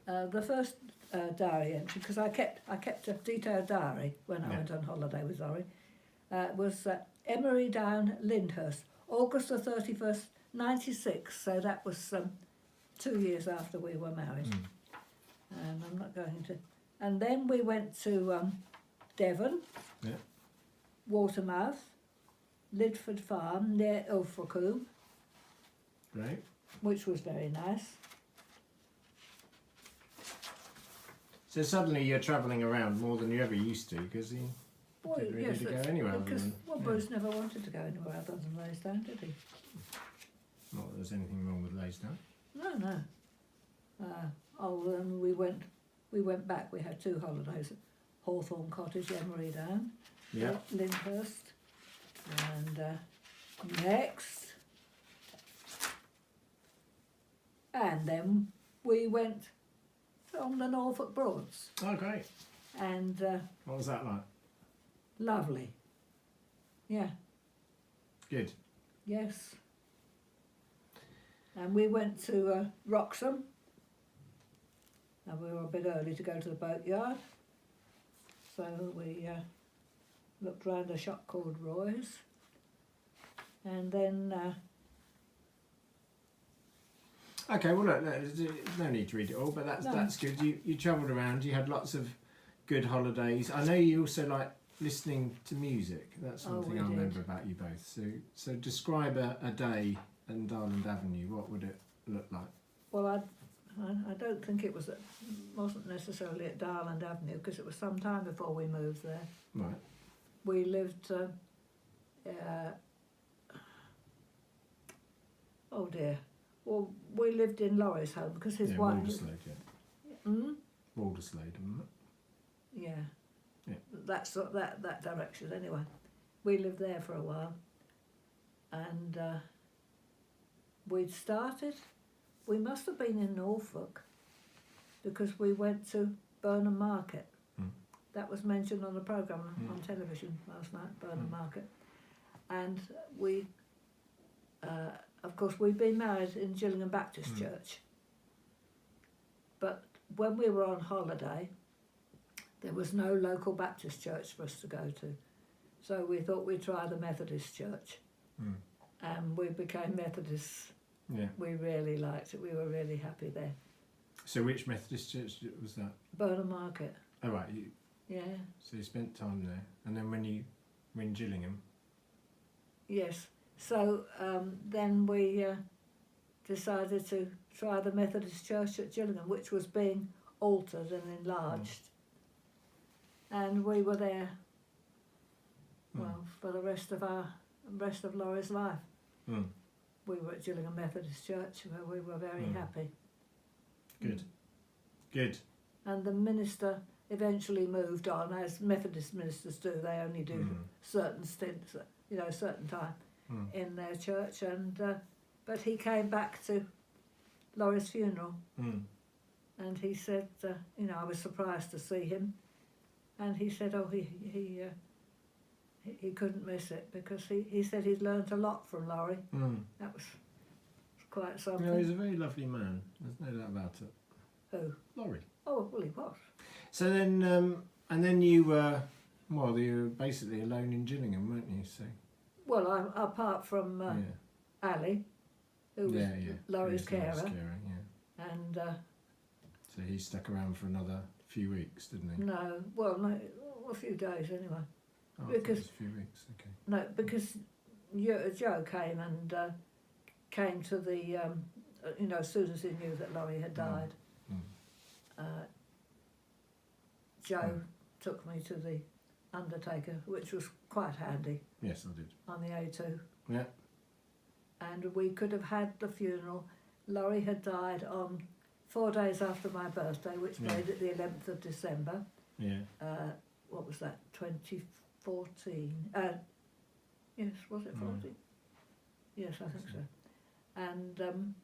The first diary entry, because I kept a detailed diary when I went on holiday with Laurie, was Emery Down, Lyndhurst, August the 31st, 96. So that was 2 years after we were married. And I'm not going to. And then we went to Devon, Watermouth, Lidford Farm near Ilfracombe, Right. which was very nice. So suddenly you're travelling around more than you ever used to, because you didn't really yes, to go that's- anywhere other because, than... well, Bruce never wanted to go anywhere other than Laysdown, did he? Not that there's anything wrong with Laysdown. No. We went back. We had 2 holidays at Hawthorne Cottage, Emery Down, Yeah. Lyndhurst, and next, and then we went on the Norfolk Broads, Oh, great. and What was that like? lovely. Yeah. Good. Yes. And we went to Wroxham, and we were a bit early to go to the boatyard, so we looked round a shop called Roy's, and then Okay, well look, there's no need to read it all, but that's good. You travelled around, you had lots of good holidays. I know you also like listening to music. That's one thing I remember about you both. So describe a day in Darland Avenue. What would it look like? well, I don't think it wasn't necessarily at Darland Avenue, because it was some time before we moved there. Right. We lived, oh dear, well, we lived in Laurie's home, because his wife... Walderslade, yeah. Walderslade, isn't it? Yeah. Yeah. That's that direction anyway. We lived there for a while, and we'd started. We must have been in Norfolk, because we went to Burnham Market. That was mentioned on the programme on television last night, Burnham Market, and we, of course, we'd been married in Gillingham Baptist Church. But when we were on holiday, there was no local Baptist church for us to go to. So we thought we'd try the Methodist church. And we became Methodists. Yeah. We really liked it. We were really happy there. So which Methodist church was that? Burnham Market. Oh right, Yeah. so you spent time there. And then when you were in Gillingham? Yes. So then we decided to try the Methodist church at Gillingham, which was being altered and enlarged. And we were there, well, for the rest of Laurie's life. We were at Gillingham Methodist Church, where we were very happy. Good. Good. And the minister eventually moved on, as Methodist ministers do. They only do certain stints, certain time in their church. And but he came back to Laurie's funeral, and he said, I was surprised to see him. And he said, he couldn't miss it, because he said he'd learnt a lot from Laurie. That was quite something. Yeah, he's a very lovely man. There's no doubt about it. Who? Laurie. Oh, well, he was. So then, and then you were basically alone in Gillingham, weren't you? So. Well, apart from Ali, who was Laurie's carer. And so he stuck around for another few weeks, didn't he? No, a few days anyway. Oh, because it was a few weeks. Okay. No, because Joe came and came to the, as soon as he knew that Laurie had died, Joe took me to the undertaker, which was quite handy. Yes, I did. On the A2. Yeah. And we could have had the funeral. Laurie had died on 4 days after my birthday, which made it the 11th of December. Yeah. What was that? 2014. Yes, was it 14? Yes, I think so. And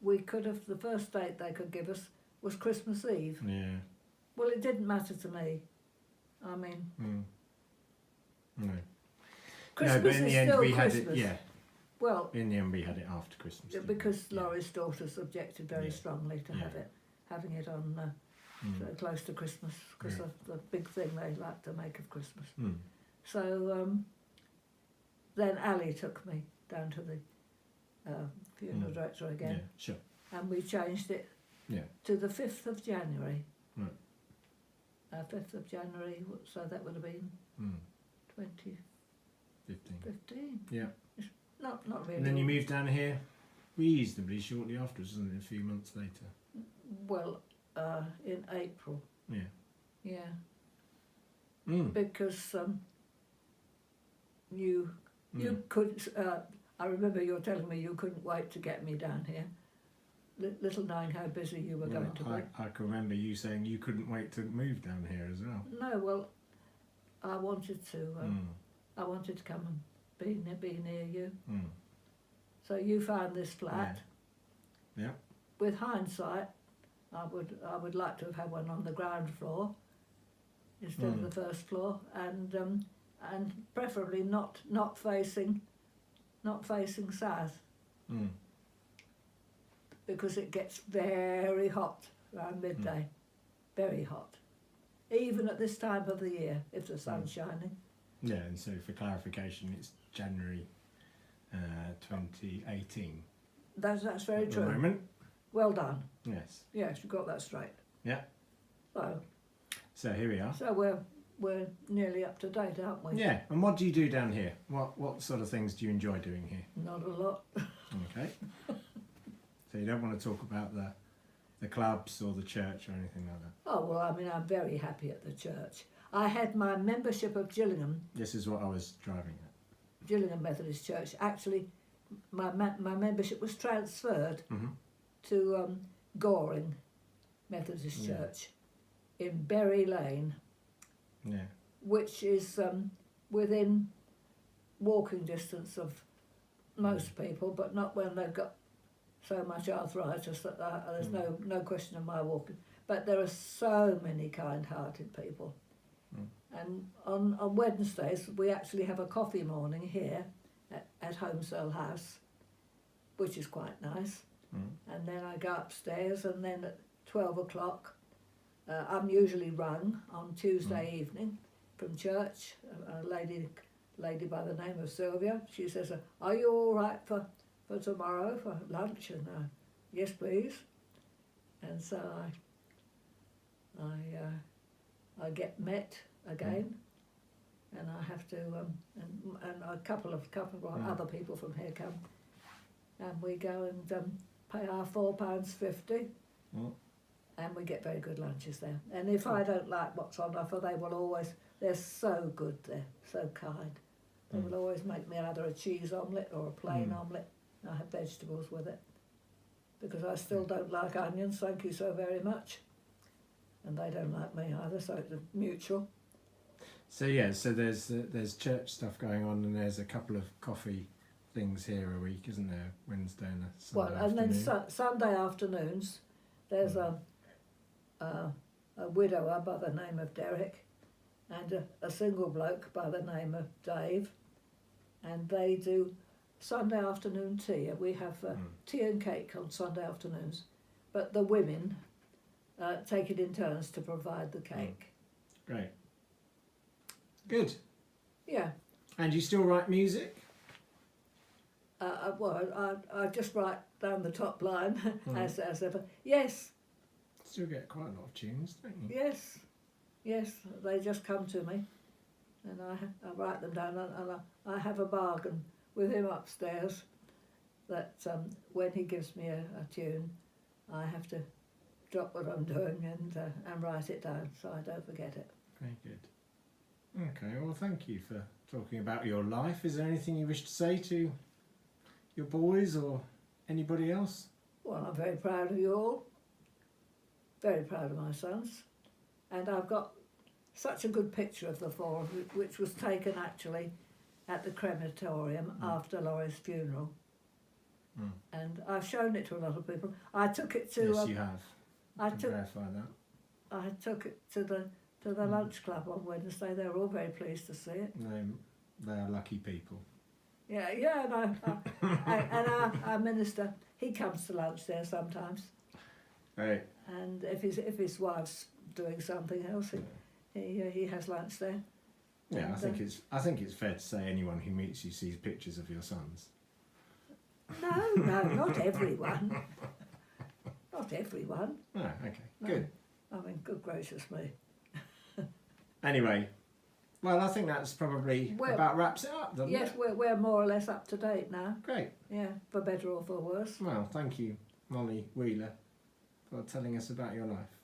we could have, the first date they could give us was Christmas Eve. Yeah. Well, it didn't matter to me. I mean, no. Christmas but in is the end still we Christmas. had it. Yeah. Well, in the end we had it after Christmas. because Laurie's daughters objected very strongly to have it. having it on close to Christmas, because of the big thing they like to make of Christmas. So then Ali took me down to the funeral director again, Yeah, sure. and we changed it to the 5th of January. Right. 5th of January, so that would have been 2015. 15. Yeah. Not really. And then you moved down here reasonably shortly afterwards, wasn't it? A few months later. Well, in April. Yeah. Yeah. Because you could. I remember you telling me you couldn't wait to get me down here. Little knowing how busy you were going to be. I can remember you saying you couldn't wait to move down here as well. No, well, I wanted to. I wanted to come and be near you. So you found this flat. Yeah. With hindsight, I would like to have had one on the ground floor instead of the first floor, and preferably not facing south, because it gets very hot around midday, very hot, even at this time of the year if the sun's shining. Yeah, and so for clarification, it's January 2018. That's very true. At the moment. Well done. Yes. Yes, you got that straight. Yeah. So here we are. So we're nearly up to date, aren't we? Yeah. And what do you do down here? What sort of things do you enjoy doing here? Not a lot. Okay. So you don't want to talk about the clubs or the church or anything like that? Oh, well, I mean, I'm very happy at the church. I had my membership of Gillingham. This is what I was driving at. Gillingham Methodist Church. Actually, my membership was transferred to Goring Methodist Church in Berry Lane, which is within walking distance of most people, but not when they've got so much arthritis that there's no question of my walking. But there are so many kind-hearted people. And on Wednesdays we actually have a coffee morning here at Homesdale House, which is quite nice. And then I go upstairs, and then at 12 o'clock I'm usually rung on Tuesday evening from church. A lady by the name of Sylvia. She says, "Are you all right for tomorrow for lunch?" And yes, please. And so I get met again, and I have to and a couple of other people from here come, and we go and pay our £4.50, and we get very good lunches there. And if I don't like what's on offer, they're so good there, so kind. They will always make me either a cheese omelette or a plain omelette. I have vegetables with it, because I still don't like onions, thank you so very much. And they don't like me either, so it's mutual. So so there's church stuff going on, and there's a couple of coffee things here a week, isn't there? Wednesday and a Sunday afternoon. And then Sunday afternoons, there's a widower by the name of Derek, and a single bloke by the name of Dave, and they do Sunday afternoon tea. We have tea and cake on Sunday afternoons, but the women take it in turns to provide the cake. Great. Good. Yeah. And you still write music? Well, I just write down the top line as ever. Yes. Still get quite a lot of tunes, don't you? Yes. They just come to me, and I write them down, and I have a bargain with him upstairs that when he gives me a tune, I have to drop what I'm doing and write it down so I don't forget it. Very good. Okay, well, thank you for talking about your life. Is there anything you wish to say to your boys or anybody else? Well, I'm very proud of you all. Very proud of my sons. And I've got such a good picture of the four of you, which was taken actually at the crematorium after Laurie's funeral. And I've shown it to a lot of people. I took it to... Yes, you have. I can verify that. I took it to the lunch club on Wednesday. They were all very pleased to see it. They are lucky people. Yeah, and our minister, he comes to lunch there sometimes. Right. And if his wife's doing something else, he has lunch there. Yeah, And, I think it's fair to say anyone who meets you sees pictures of your sons. No, not everyone. Not everyone. Oh, okay, No. good. I mean, good gracious me. Anyway, well, I think that's probably Well, about wraps it up, doesn't Yes, it? we're more or less up to date now. Great. Yeah, for better or for worse. Well, thank you, Molly Wheeler, for telling us about your life.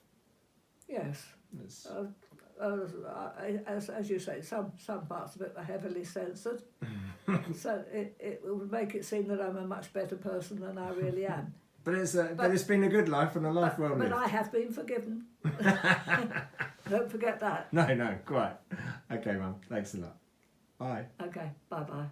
Yes. It's, As you say, some parts of it are heavily censored, so it would make it seem that I'm a much better person than I really am. but it's been a good life and a life well lived. But I have been forgiven. Don't forget that. No, quite. Okay, Mum. Thanks a lot. Bye. Okay, bye-bye.